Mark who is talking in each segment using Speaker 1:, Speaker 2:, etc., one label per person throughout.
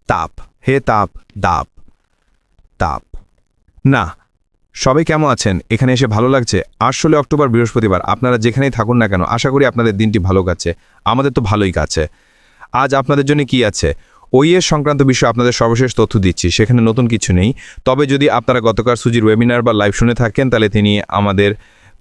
Speaker 1: তাপ হে তাপ দাপ তাপ না সবাই কেমন আছেন এখানে এসে ভালো লাগছে 16 অক্টোবর বৃহস্পতিবার আপনারা যেখানেই থাকুন না কেন আশা করি আপনাদের দিনটি ভালো কাটছে আমাদের তো ভালোই কাটছে আজ আপনাদের জন্য কি আছে ওইএস সংক্রান্ত বিষয়ে আপনাদের সর্বশেষ তথ্য দিচ্ছি সেখানে নতুন কিছু নেই তবে যদি আপনারা গতকাল সুজির ওয়েবিনার বা লাইভ শুনে থাকেন তাহলে তিনি আমাদের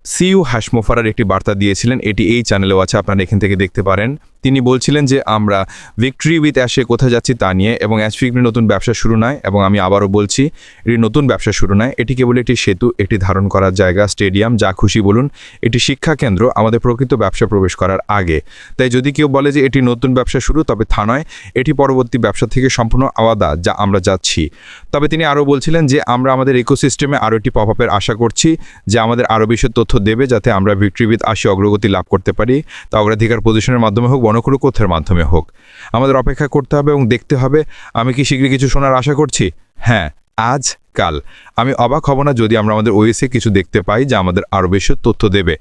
Speaker 1: সিইও হাশমোফারার একটি বার্তা দিয়েছিলেন এটি এই চ্যানেলেও আছে আপনারা এখান থেকে দেখতে পারেন তিনি বলছিলেন যে আমরা ভিক্টরি উইথ অ্যাশে কোথায় যাচ্ছি তা নিয়ে এবং অ্যাশফিক্রির নতুন ব্যবসা শুরু নয় এবং আমি আবারও বলছি এটি নতুন ব্যবসা শুরু নয় এটি কেবল একটি সেতু একটি ধারণ করার জায়গা স্টেডিয়াম যা খুশি বলুন এটি শিক্ষা কেন্দ্র আমাদের প্রকৃত ব্যবসা প্রবেশ করার আগে তাই যদি কেউ বলে যে এটি নতুন ব্যবসা শুরু তবে তা নয় এটি পরবর্তী ব্যবসা থেকে সম্পূর্ণ আলাদা যা আমরা যাচ্ছি তবে তিনি আরও বলছিলেন যে আমরা আমাদের ইকোসিস্টেমে আরও একটি পপ আপের আশা করছি যে আমাদের আরও বেশি তথ্য দেবে যাতে আমরা ভিক্টরি উইথ অ্যাশে অগ্রগতি লাভ করতে পারি তা অগ্রাধিকার পজিশনের মাধ্যমে হোক বনকুরু কোথের মাধ্যমে হোক আমাদের অপেক্ষা করতে হবে এবং দেখতে হবে আমি কি শীঘ্রই কিছু শোনার আশা করছি হ্যাঁ আজ কাল আমি অবাক হব না যদি আমরা আমাদের ওএসে কিছু দেখতে পাই যা আমাদের আরও বেশি তথ্য দেবে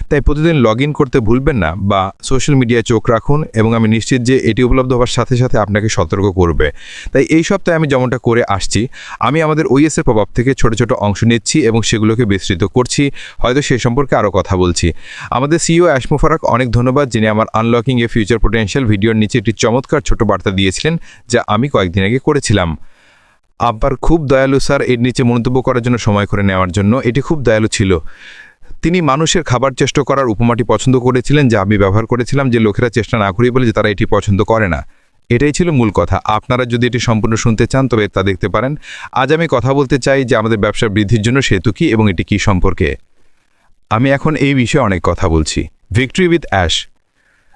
Speaker 1: তাই প্রতিদিন লগ করতে ভুলবেন না বা সোশ্যাল মিডিয়ায় চোখ রাখুন এবং আমি নিশ্চিত যে এটি উপলব্ধ হওয়ার সাথে সাথে আপনাকে সতর্ক করবে তাই এই সপ্তাহে আমি যেমনটা করে আসছি আমি আমাদের ওএসের প্রভাব থেকে ছোট ছোট অংশ নিচ্ছি এবং সেগুলোকে বিস্তৃত করছি হয়তো সে সম্পর্কে আরও কথা বলছি আমাদের সিইও হাশমোফারাক অনেক ধন্যবাদ যিনি আমার আনলকিং এ ফিউচার পোটেনশিয়াল ভিডিওর নিচে একটি চমৎকার ছোট বার্তা দিয়েছিলেন যা আমি কয়েকদিন আগে করেছিলাম আব্বার খুব দয়ালু স্যার এর নিচে মন্তব্য করার জন্য সময় করে নেওয়ার জন্য এটি খুব দয়ালু ছিল তিনি মানুষের খাবার চেষ্টা করার উপমাটি পছন্দ করেছিলেন যা আমি ব্যবহার করেছিলাম যে লোকেরা চেষ্টা না করি বলে যে তারা এটি পছন্দ করে না এটাই ছিল মূল কথা আপনারা যদি এটি সম্পূর্ণ শুনতে চান তবে তা দেখতে পারেন আজ আমি কথা বলতে চাই যে আমাদের ব্যবসা বৃদ্ধির জন্য সেতু কি এবং এটি কি সম্পর্কে আমি এখন এই বিষয়ে অনেক কথা বলছি ভিক্টরি উইথ অ্যাশ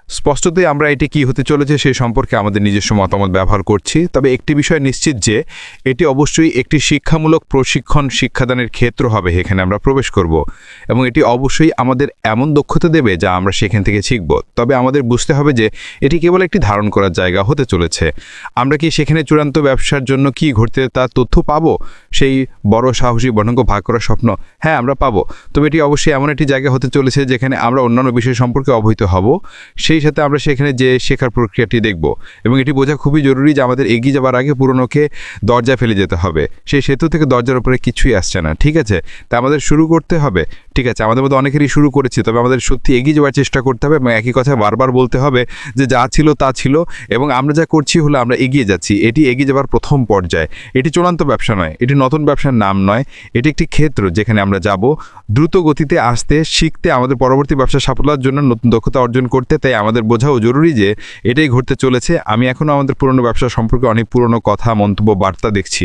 Speaker 1: স্পষ্টতই আমরা এটি কি হতে চলেছে সে সম্পর্কে আমাদের নিজস্ব মতামত ব্যবহার করছি তবে একটি বিষয় নিশ্চিত যে এটি অবশ্যই একটি শিক্ষামূলক প্রশিক্ষণ শিক্ষাদানের ক্ষেত্র হবে এখানে আমরা প্রবেশ করব এবং এটি অবশ্যই আমাদের এমন দক্ষতা দেবে যা আমরা সেখান থেকে শিখব তবে আমাদের বুঝতে হবে যে এটি কেবল একটি ধারণ করার জায়গা হতে চলেছে আমরা কি সেখানে চূড়ান্ত ব্যবসার জন্য কি ঘটতে তার তথ্য পাবো সেই বড় সাহসী বর্ণাঙ্গ ভাগ করার স্বপ্ন হ্যাঁ আমরা পাবো তবে এটি অবশ্যই এমন একটি জায়গা হতে চলেছে যেখানে আমরা অন্যান্য বিষয় সম্পর্কে অবহিত হব সেই সাথে আমরা সেখানে যে শেখার প্রক্রিয়াটি দেখব এবং এটি বোঝা খুবই জরুরি যে আমাদের এগিয়ে যাওয়ার আগে পুরনোকে দরজা ফেলে যেতে হবে সেই সেতু থেকে দরজার উপরে কিছুই আসছে না ঠিক আছে তা আমাদের শুরু করতে হবে ঠিক আছে আমাদের মধ্যে অনেকেরই শুরু করেছি তবে আমাদের সত্যি এগিয়ে যাওয়ার চেষ্টা করতে হবে এবং একই কথা বারবার বলতে হবে যে যা ছিল তা ছিল এবং আমরা যা করছি হলো আমরা এগিয়ে যাচ্ছি এটি এগিয়ে যাওয়ার প্রথম পর্যায়ে এটি চূড়ান্ত ব্যবসা নয় এটি নতুন ব্যবসার নাম নয় এটি একটি ক্ষেত্র যেখানে আমরা যাব দ্রুত গতিতে আসতে শিখতে আমাদের পরবর্তী ব্যবসা সাফল্যের জন্য নতুন দক্ষতা অর্জন করতে তাই আমাদের বোঝাও জরুরি যে এটাই ঘটতে চলেছে আমি এখনও আমাদের পুরনো ব্যবসা সম্পর্কে অনেক পুরনো কথা মন্তব্য বার্তা দেখছি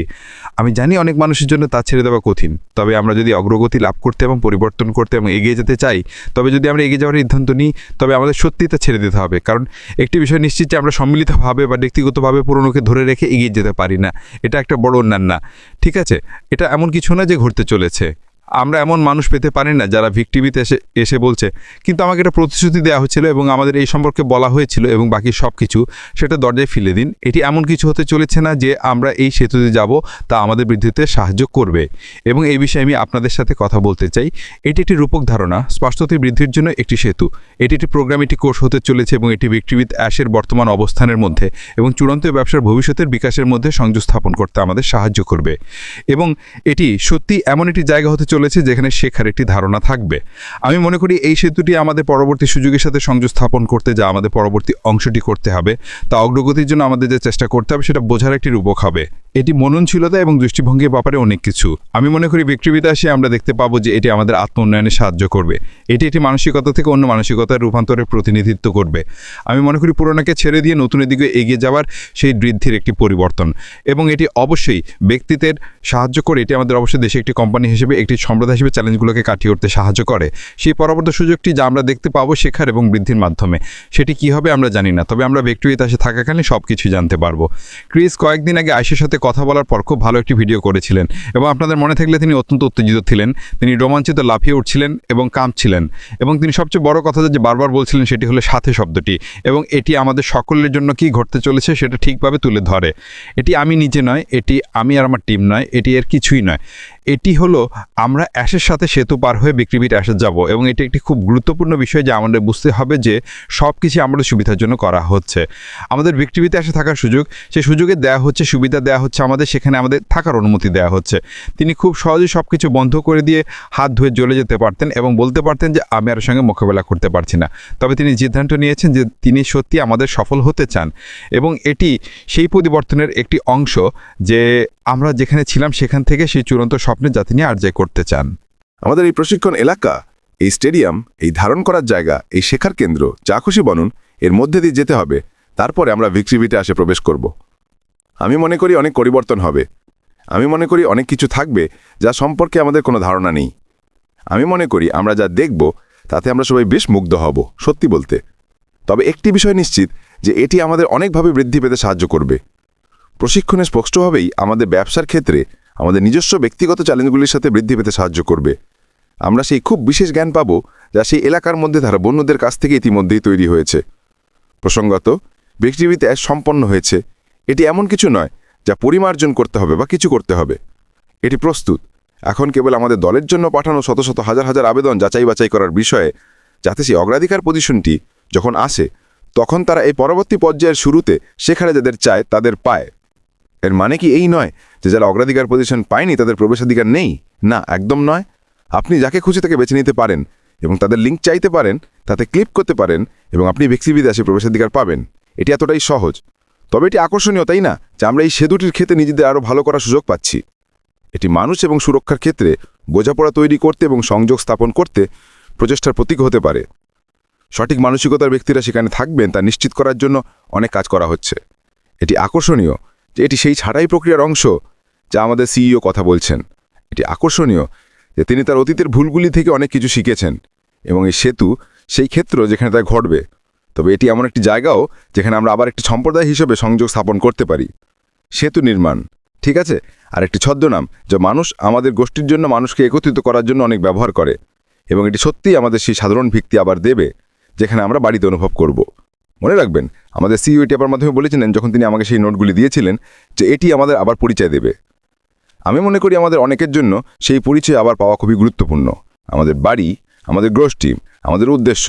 Speaker 1: আমি জানি অনেক মানুষের জন্য তা ছেড়ে দেওয়া কঠিন তবে আমরা যদি অগ্রগতি লাভ করতে এবং পরিবর্তন করতে এবং এগিয়ে যেতে চাই তবে যদি আমরা এগিয়ে যাওয়ার সিদ্ধান্ত নিই তবে আমাদের সত্যিই তা ছেড়ে দিতে হবে কারণ একটি বিষয় নিশ্চিত যে আমরা সম্মিলিতভাবে বা ব্যক্তিগতভাবে পুরনোকে ধরে রেখে এগিয়ে যেতে পারি না এটা একটা বড় অন্যান্য না ঠিক আছে এটা এমন কিছু না যে ঘটতে চলেছে আমরা এমন মানুষ পেতে পারি না যারা ভিক্টিমিতে এসে বলছে কিন্তু আমাকে একটা প্রতিশ্রুতি দেওয়া হয়েছিল এবং আমাদের এই সম্পর্কে বলা হয়েছিল এবং বাকি সব কিছু সেটা দরজায় ফেলে দিন এটি এমন কিছু হতে চলেছে না যে আমরা এই সেতুতে যাব তা আমাদের বৃদ্ধিতে সাহায্য করবে এবং এই বিষয়ে আমি আপনাদের সাথে কথা বলতে চাই এটি একটি রূপক ধারণা স্পষ্টতই বৃদ্ধির জন্য একটি সেতু এটি একটি প্রোগ্রাম একটি কোর্স হতে চলেছে এবং এটি ভিক্টরি উইথ অ্যাশের বর্তমান অবস্থানের মধ্যে এবং চূড়ান্ত ব্যবসার ভবিষ্যতের বিকাশের মধ্যে সংযোগ স্থাপন করতে আমাদের সাহায্য করবে এবং এটি সত্যি এমন একটি জায়গা হতে চলেছে যেখানে শেখার একটি ধারণা থাকবে আমি মনে করি এই সেতুটি আমাদের পরবর্তী সুযোগের সাথে সংযোগ স্থাপন করতে যা আমাদের পরবর্তী অংশটি করতে হবে তা অগ্রগতির জন্য আমাদের যে চেষ্টা করতে হবে সেটা বোঝার একটি রূপক হবে এটি মননশীলতা এবং দৃষ্টিভঙ্গির ব্যাপারে অনেক কিছু আমি মনে করি ভিক্টরি উইথ অ্যাশে আমরা দেখতে পাবো যে এটি আমাদের আত্ম উন্নয়নে সাহায্য করবে এটি একটি মানসিকতা থেকে অন্য মানসিকতার রূপান্তরের প্রতিনিধিত্ব করবে আমি মনে করি পুরোনোকে ছেড়ে দিয়ে নতুনের দিকে এগিয়ে যাওয়ার সেই বৃদ্ধির একটি পরিবর্তন এবং এটি অবশ্যই ব্যক্তিত্বের সাহায্য করে এটি আমাদের অবশ্যই দেশে একটি কোম্পানি হিসেবে একটি সম্প্রদায় হিসেবে চ্যালেঞ্জগুলোকে কাটিয়ে উঠতে সাহায্য করে সেই পরবর্তী সুযোগটি যা আমরা দেখতে পাবো শেখার এবং বৃদ্ধির মাধ্যমে সেটি কি হবে আমরা জানি না তবে আমরা ভিক্টরি উইথ অ্যাশে থাকাকালীন সব কিছু জানতে পারবো ক্রিস কয়েকদিন আগে আয়েশের সাথে কথা বলার পর খুব ভালো একটি ভিডিও করেছিলেন এবং আপনাদের মনে থাকলে তিনি অত্যন্ত উত্তেজিত ছিলেন তিনি রোমাঞ্চিত লাফিয়ে উঠছিলেন এবং কাঁপছিলেন এবং তিনি সবচেয়ে বড় কথা যে বারবার বলছিলেন সেটি হলো সাথে শব্দটি এবং এটি আমাদের সকলের জন্য কি ঘটতে চলেছে সেটা ঠিকভাবে তুলে ধরে এটি আমি নিজে নয় এটি আমি আর আমার টিম নয় এটি এর কিছুই নয়
Speaker 2: এটি হলো আমরা অ্যাশের সাথে সেতু পার হয়ে বিক্রিবিট অ্যাশে যাব, এবং এটি একটি খুব গুরুত্বপূর্ণ বিষয় যে আমাদের বুঝতে হবে যে সব কিছু আমাদের সুবিধার জন্য করা হচ্ছে। আমাদের বিক্রিবিতে অ্যাশে থাকার সুযোগ, সেই সুযোগে দেওয়া হচ্ছে, সুবিধা দেওয়া হচ্ছে আমাদের, সেখানে আমাদের থাকার অনুমতি দেওয়া হচ্ছে। তিনি খুব সহজেই সব কিছু বন্ধ করে দিয়ে হাত ধুয়ে চলে যেতে পারতেন এবং বলতে পারতেন যে আমি আর সঙ্গে মোকাবেলা করতে পারছি না। তবে তিনি সিদ্ধান্ত নিয়েছেন যে তিনি সত্যি আমাদের সফল হতে চান, এবং এটি সেই পরিবর্তনের একটি অংশ যে আমরা যেখানে ছিলাম সেখান থেকে সেই চূড়ান্ত স্বপ্নের জাতি নিয়ে আর্জয় করতে চান।
Speaker 3: আমাদের এই প্রশিক্ষণ এলাকা, এই স্টেডিয়াম, এই ধারণ করার জায়গা, এই শেখার কেন্দ্র, যা খুশি বনুন, এর মধ্যে দিয়ে যেতে হবে। তারপরে আমরা বিক্রিবিটে আসে প্রবেশ করব। আমি মনে করি অনেক পরিবর্তন হবে। আমি মনে করি অনেক কিছু থাকবে যা সম্পর্কে আমাদের কোনো ধারণা নেই। আমি মনে করি আমরা যা দেখব তাতে আমরা সবাই বেশ মুগ্ধ হব, সত্যি বলতে। তবে একটি বিষয় নিশ্চিত যে এটি আমাদের অনেকভাবে বৃদ্ধি পেতে সাহায্য করবে। প্রশিক্ষণে স্পষ্টভাবেই আমাদের ব্যবসার ক্ষেত্রে আমাদের নিজস্ব ব্যক্তিগত চ্যালেঞ্জগুলির সাথে বৃদ্ধি পেতে সাহায্য করবে। আমরা সেই খুব বিশেষ জ্ঞান পাব যা সেই এলাকার মধ্যে তারা বন্যদের কাছ থেকে ইতিমধ্যেই তৈরি হয়েছে। প্রসঙ্গত, বিক্রিবিতে সম্পন্ন হয়েছে, এটি এমন কিছু নয় যা পরিমার্জন করতে হবে বা কিছু করতে হবে। এটি প্রস্তুত। এখন কেবল আমাদের দলের জন্য পাঠানো শত শত হাজার হাজার আবেদন যাচাই বাছাই করার বিষয়ে, যাতে সেই অগ্রাধিকার পজিশনটি যখন আসে তখন তারা এই পরবর্তী পর্যায়ের শুরুতে সেখানে যাদের চায় তাদের পায়। এর মানে কি এই নয় যে যারা অগ্রাধিকার পজিশন পায়নি তাদের প্রবেশাধিকার নেই? না, একদম নয়। আপনি যাকে খুশি তাকে বেছে নিতে পারেন এবং তাদের লিঙ্ক চাইতে পারেন, তাতে ক্লিক করতে পারেন এবং আপনি বিক্রিবিতে আসে প্রবেশাধিকার পাবেন। এটি এতটাই সহজ। তবে এটি আকর্ষণীয়, তাই না, যে আমরা এই সেতুটির ক্ষেত্রে নিজেদের আরও ভালো করার সুযোগ পাচ্ছি। এটি মানুষ এবং সুরক্ষার ক্ষেত্রে বোঝাপড়া তৈরি করতে এবং সংযোগ স্থাপন করতে প্রচেষ্টার প্রতীক হতে পারে। সঠিক মানসিকতার ব্যক্তিরা সেখানে থাকবেন তা নিশ্চিত করার জন্য অনেক কাজ করা হচ্ছে। এটি আকর্ষণীয় যে এটি সেই ছাঁটাই প্রক্রিয়ার অংশ যা আমাদের সিইও কথা বলছেন। এটি আকর্ষণীয় যে তিনি তার অতীতের ভুলগুলি থেকে অনেক কিছু শিখেছেন, এবং এই সেতু সেই ক্ষেত্র যেখানে তা ঘটবে। তবে এটি এমন একটি জায়গাও যেখানে আমরা আবার একটি সম্প্রদায় হিসেবে সংযোগ স্থাপন করতে পারি। সেতু নির্মাণ, ঠিক আছে, আর একটি ছদ্মনাম যা মানুষ আমাদের গোষ্ঠীর জন্য মানুষকে একত্রিত করার জন্য অনেক ব্যবহার করে, এবং এটি সত্যিই আমাদের সেই সাধারণ ভিত্তি আবার দেবে যেখানে আমরা বাড়িতে অনুভব করব। মনে রাখবেন, আমাদের সিইও এটি আবার মাধ্যমে বলেছিলেন যখন তিনি আমাকে সেই নোটগুলি দিয়েছিলেন যে এটি আমাদের আবার পরিচয় দেবে। আমি মনে করি আমাদের অনেকের জন্য সেই পরিচয় আবার পাওয়া খুবই গুরুত্বপূর্ণ। আমাদের বাড়ি, আমাদের গোষ্ঠী, আমাদের উদ্দেশ্য।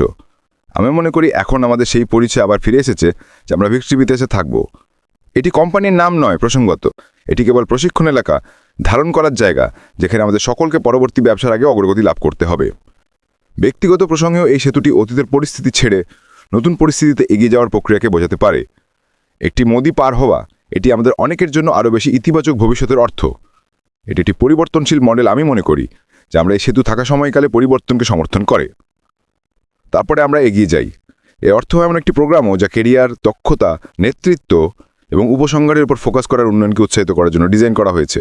Speaker 3: আমি মনে করি এখন আমাদের সেই পরিচয় আবার ফিরে এসেছে যে আমরা বিক্রিবিতে এসে থাকব। এটি কোম্পানির নাম নয় প্রসঙ্গত, এটি কেবল প্রশিক্ষণ এলাকা, ধারণ করার জায়গা যেখানে আমাদের সকলকে পরবর্তী ব্যবসার আগে অগ্রগতি লাভ করতে হবে। ব্যক্তিগত প্রসঙ্গেও এই সেতুটি অতীতের পরিস্থিতি ছেড়ে নতুন পরিস্থিতিতে এগিয়ে যাওয়ার প্রক্রিয়াকে বোঝাতে পারে। একটি নদী পার হওয়া, এটি আমাদের অনেকের জন্য আরও বেশি ইতিবাচক ভবিষ্যতের অর্থ। এটি একটি পরিবর্তনশীল মডেল। আমি মনে করি যে আমরা এই সেতু থাকা সময়কালে পরিবর্তনকে সমর্থন করে। তারপরে আমরা এগিয়ে যাই। এর অর্থ এমন একটি প্রোগ্রামও যা কেরিয়ার, দক্ষতা, নেতৃত্ব এবং উপসংহারের উপর ফোকাস করার উন্নয়নকে উৎসাহিত করার জন্য ডিজাইন করা হয়েছে।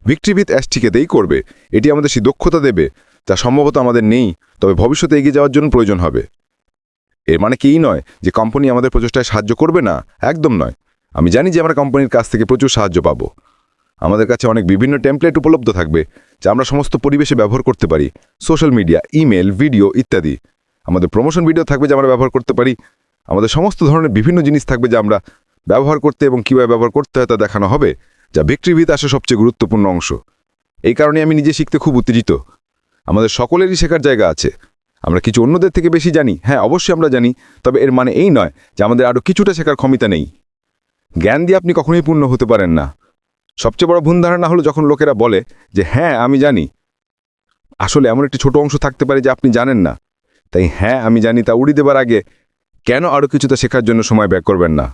Speaker 3: বিক্রিবিত ঠিকাতেই করবে। এটি আমাদের সেই দক্ষতা দেবে যা সম্ভবত আমাদের নেই, তবে ভবিষ্যতে এগিয়ে যাওয়ার জন্য প্রয়োজন হবে। এর মানে কি নয় যে কোম্পানি আমাদের প্রচেষ্টায় সাহায্য করবে না, একদম নয়। আমি জানি যে আমরা কোম্পানির কাছ থেকে প্রচুর সাহায্য পাব। আমাদের কাছে অনেক বিভিন্ন টেমপ্লেট উপলব্ধ থাকবে যা আমরা সমস্ত পরিবেশে ব্যবহার করতে পারি। সোশ্যাল মিডিয়া, ইমেল, ভিডিও ইত্যাদি। আমাদের প্রমোশন ভিডিও থাকবে যা আমরা ব্যবহার করতে পারি। আমাদের সমস্ত ধরনের বিভিন্ন জিনিস থাকবে যা আমরা ব্যবহার করতে এবং কীভাবে ব্যবহার করতে হয় তা দেখানো হবে, যা বিক্রিবিতে আসা সবচেয়ে গুরুত্বপূর্ণ অংশ। এই কারণে আমি নিজে শিখতে খুব উত্তেজিত। আমাদের সকলেরই শেখার জায়গা আছে। আমরা কিছু অন্যদের থেকে বেশি জানি, হ্যাঁ অবশ্যই আমরা জানি, তবে এর মানে এই নয় যে আমাদের আরও কিছুটা শেখার ক্ষমতা নেই। জ্ঞান দিয়ে আপনি কখনোই পূর্ণ হতে পারেন না। সবচেয়ে বড় ভুল ধারণা হলো যখন লোকেরা বলে যে হ্যাঁ আমি জানি। আসলে এমন একটি ছোট অংশ থাকতে পারে যে আপনি জানেন না। তাই হ্যাঁ আমি জানি তা উড়িয়ে দেবার আগে কেন আরও কিছুটা শেখার জন্য সময় ব্যয় করবেন না?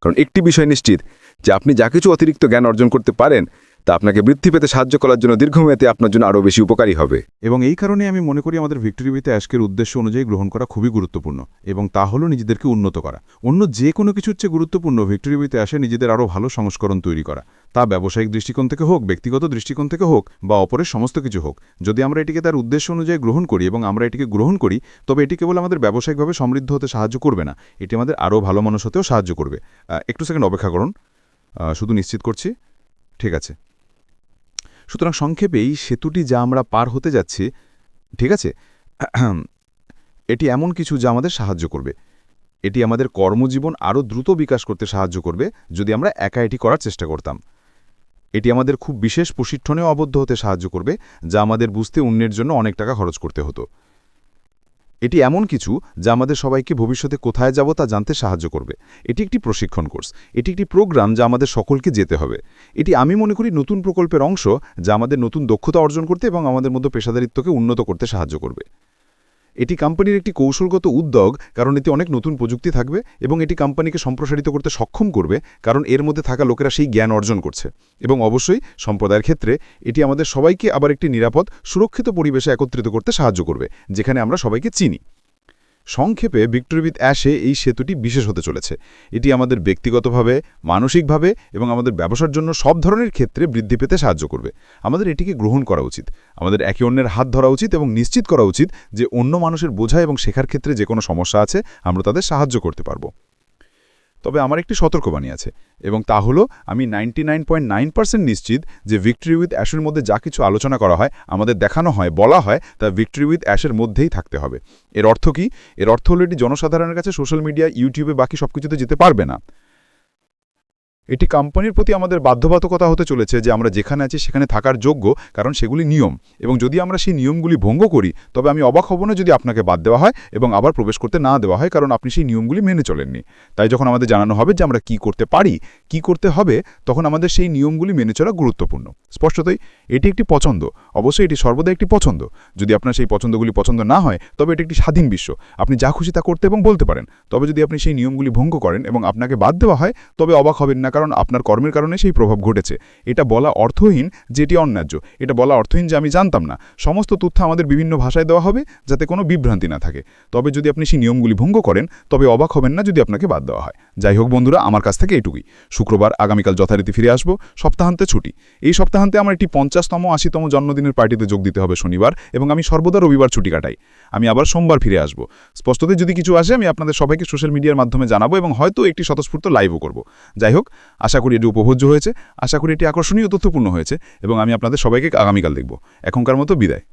Speaker 3: কারণ একটি বিষয় নিশ্চিত যে আপনি যা কিছু অতিরিক্ত জ্ঞান অর্জন করতে পারেন তা আপনাকে বৃদ্ধি পেতে সাহায্য করার জন্য দীর্ঘমেয়াদে আপনার জন্য আরও বেশি উপকারী হবে।
Speaker 4: এবং এই কারণে আমি মনে করি আমাদের ভিক্টোরিবিতে অ্যাশকের উদ্দেশ্য অনুযায়ী গ্রহণ করা খুবই গুরুত্বপূর্ণ, এবং তা হলো নিজেদেরকে উন্নত করা। অন্য যে কোনো কিছুর চেয়ে গুরুত্বপূর্ণ ভিক্টোরিবিতে আসে নিজেদের আরও ভালো সংস্করণ তৈরি করা। তা ব্যবসায়িক দৃষ্টিকোণ থেকে হোক, ব্যক্তিগত দৃষ্টিকোণ থেকে হোক, বা অপরের সমস্ত কিছু হোক। যদি আমরা এটিকে তার উদ্দেশ্য অনুযায়ী গ্রহণ করি এবং আমরা এটিকে গ্রহণ করি, তবে এটি কেবল আমাদের ব্যবসায়িকভাবে সমৃদ্ধ হতে সাহায্য করবে না, এটি আমাদের আরও ভালো মানুষ হতেও সাহায্য করবে। একটু সেকেন্ড অপেক্ষা করুন, শুধু নিশ্চিত করছি। ঠিক আছে। সুতরাং সংক্ষেপে এই সেতুটি যা আমরা পার হতে যাচ্ছি, ঠিক আছে, এটি এমন কিছু যা আমাদের সাহায্য করবে। এটি আমাদের কর্মজীবন আরও দ্রুত বিকাশ করতে সাহায্য করবে যদি আমরা একা এটি করার চেষ্টা করতাম। এটি আমাদের খুব বিশেষ প্রশিক্ষণেও আবদ্ধ হতে সাহায্য করবে, যা আমাদের বুঝতে অন্যের জন্য অনেক টাকা খরচ করতে হতো। এটি এমন কিছু যা আমাদের সবাইকে ভবিষ্যতে কোথায় যাব তা জানতে সাহায্য করবে। এটি একটি প্রশিক্ষণ কোর্স, এটি একটি প্রোগ্রাম যা আমাদের সকলকে যেতে হবে। এটি আমি মনে করি নতুন প্রকল্পের অংশ, যা আমাদের নতুন দক্ষতা অর্জন করতে এবং আমাদের মধ্যে পেশাদারিত্বকে উন্নত করতে সাহায্য করবে। এটি কোম্পানির একটি কৌশলগত উদ্যোগ, কারণ এতে অনেক নতুন প্রযুক্তি থাকবে এবং এটি কোম্পানিকে সম্প্রসারিত করতে সক্ষম করবে, কারণ এর মধ্যে থাকা লোকেরা সেই জ্ঞান অর্জন করছে। এবং অবশ্যই সম্প্রদায়ের ক্ষেত্রে এটি আমাদের সবাইকে আবার একটি নিরাপদ, সুরক্ষিত পরিবেশে একত্রিত করতে সাহায্য করবে, যেখানে আমরা সবাইকে চিনি। সংক্ষেপে ভিক্টরি উইথ অ্যাশে এই সেতুটি বিশেষ হতে চলেছে। এটি আমাদের ব্যক্তিগতভাবে, মানসিকভাবে এবং আমাদের ব্যবসার জন্য সব ধরনের ক্ষেত্রে বৃদ্ধি পেতে সাহায্য করবে। আমাদের এটিকে গ্রহণ করা উচিত। আমাদের একে অন্যের হাত ধরা উচিত এবং নিশ্চিত করা উচিত যে অন্য মানুষের বোঝা এবং শেখার ক্ষেত্রে যে কোনো সমস্যা আছে আমরা তাদের সাহায্য করতে পারব। তবে আমার একটি সতর্কবাণী আছে, এবং তা হলো আমি 99.9% নিশ্চিত যে ভিক্টরি উইথ অ্যাশের মধ্যে যা কিছু আলোচনা করা হয়, আমাদের দেখানো হয়, বলা হয়, তা ভিক্টরি উইথ অ্যাশের মধ্যেই থাকতে হবে। এর অর্থ কি? এর অর্থ হলো এটি জনসাধারণের কাছে সোশ্যাল মিডিয়া, ইউটিউবে, বাকি সবকিছুতে যেতে পারবে না। এটি কোম্পানির প্রতি আমাদের বাধ্যবাধকতা হতে চলেছে যে আমরা যেখানে আছি সেখানে থাকার যোগ্য, কারণ সেগুলি নিয়ম, এবং যদি আমরা সেই নিয়মগুলি ভঙ্গ করি তবে আমি অবাক হব না যদি আপনাকে বাদ দেওয়া হয় এবং আবার প্রবেশ করতে না দেওয়া হয়, কারণ আপনি সেই নিয়মগুলি মেনে চলেননি। তাই যখন আমাদের জানানো হবে যে আমরা কি করতে পারি, কি করতে হবে, তখন আমাদের সেই নিয়মগুলি মেনে চলা গুরুত্বপূর্ণ। স্পষ্টতই এটি একটি পছন্দ, অবশ্যই এটি সর্বদা একটি পছন্দ। যদি আপনার সেই পছন্দগুলি পছন্দ না হয় তবে এটি একটি স্বাধীন বিশ্ব, আপনি যা খুশি তা করতে এবং বলতে পারেন। তবে যদি আপনি সেই নিয়মগুলি ভঙ্গ করেন এবং আপনাকে বাদ দেওয়া হয় তবে অবাক হবেন না, কারণ আপনার কর্মের কারণে সেই প্রভাব ঘটেছে। এটা বলা অর্থহীন যে এটি অন্যায্য, এটা বলা অর্থহীন যে আমি জানতাম না। সমস্ত তথ্য আমাদের বিভিন্ন ভাষায় দেওয়া হবে যাতে কোনো বিভ্রান্তি না থাকে। তবে যদি আপনি সেই নিয়মগুলি ভঙ্গ করেন তবে অবাক হবেন না যদি আপনাকে বাদ দেওয়া হয়। যাই হোক বন্ধুরা, আমার কাছ থেকে এটুকুই। শুক্রবার আগামীকাল যথারীতি ফিরে আসবো। সপ্তাহান্তে ছুটি। এই সপ্তাহান্তে আমার একটি 50তম 80তম জন্মদিনের পার্টিতে যোগ দিতে হবে শনিবার, এবং আমি সর্বদা রবিবার ছুটি কাটাই। আমি আবার সোমবার ফিরে আসবো। স্পষ্টতই যদি কিছু আসে আমি আপনাদের সবাইকে সোশ্যাল মিডিয়ার মাধ্যমে জানাবো এবং হয়তো একটি স্বতঃস্ফূর্ত লাইভও করব। যাই হোক, আশা করি এটি উপভোগ্য হয়েছে, আশা করি এটি আকর্ষণীয়, তথ্যপূর্ণ হয়েছে, এবং আমি আপনাদের সবাইকে আগামীকাল দেখব। এখনকার মতো বিদায়।